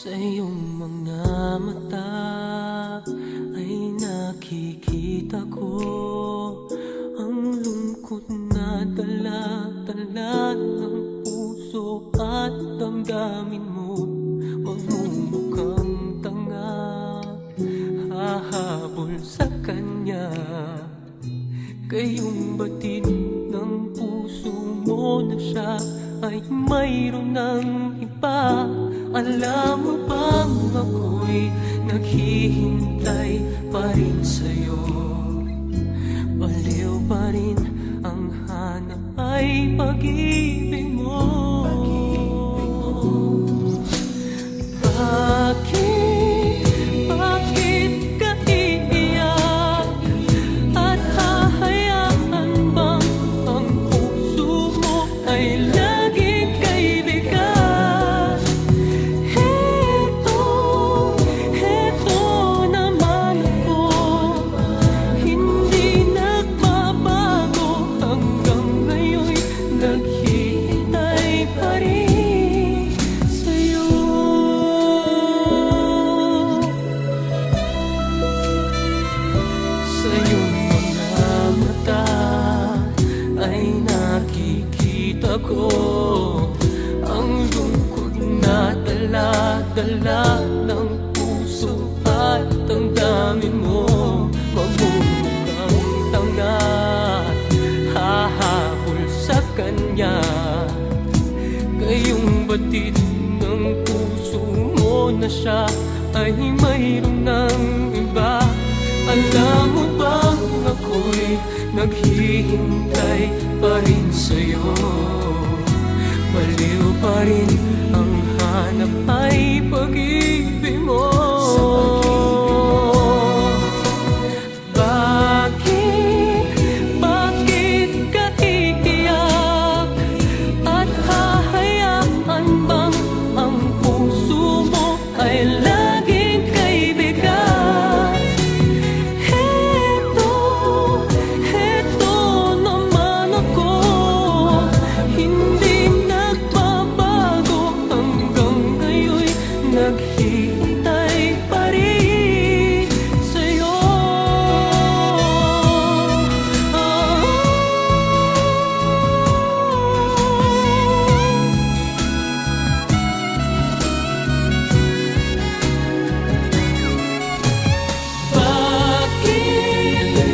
Sa iyong mga mata ay nakikita ko ang lungkot na dala-dala ng puso at damdamin mo. Magmumukhang tanga, hahabol sa kanya. Kayong batid ng puso mo na siya ay mayroon ng iba. Alam mo bang ako'y naghihintay pa rin sa'yo? Baliw pa rin ang hanap ay pag-ibig mo. Bakit ka iiyak? At hahayaan bang ang puso mo ay laging kaibigan? Heto naman ako, hindi nagbabago hanggang ngayon'y naghihintay pa rin sa'yo. Sa iyong mga mata ay nakikita ko ang lungkot na dala-dala ng puso at damdamin mo. Magmumukhang tanga, hahabol sa kanya. Kayong batid ng puso mo na siya ay mayroon ng iba. Alam mo bang ako'y naghihintay pa rin sa'yo? Baliw pa rin ang hanap ay pag-ibig mo. Bakit ka iiyak? At hahayaan bang ang puso mo ay laging kaibigan? Heto naman ako, hindi nagbabago hanggang ngayon'y naghihintay pa rin sa'yo.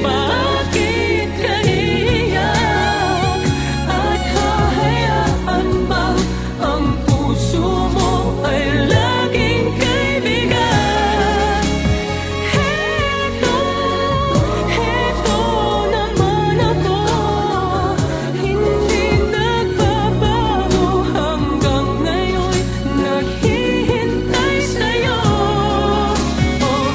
Bakit ka iiyak? At hahayaan bang ang puso mo ay laging kaibigan? Heto naman ako, hindi nagbabago hanggang ngayon'y naghihintay sa'yo. Oh,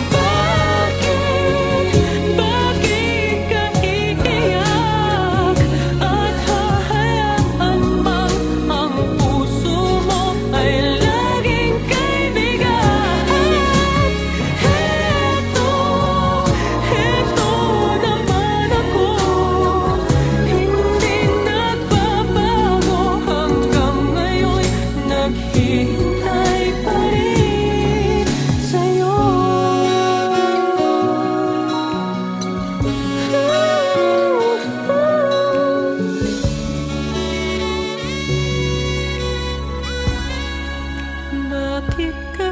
bakit ka iiyak? At hahayaan bang ang puso mo ay laging kaibigan? Heto naman ako, hindi nagbabago hanggang ngayon'y naghihintay pa rin sa'yo. Bakit ka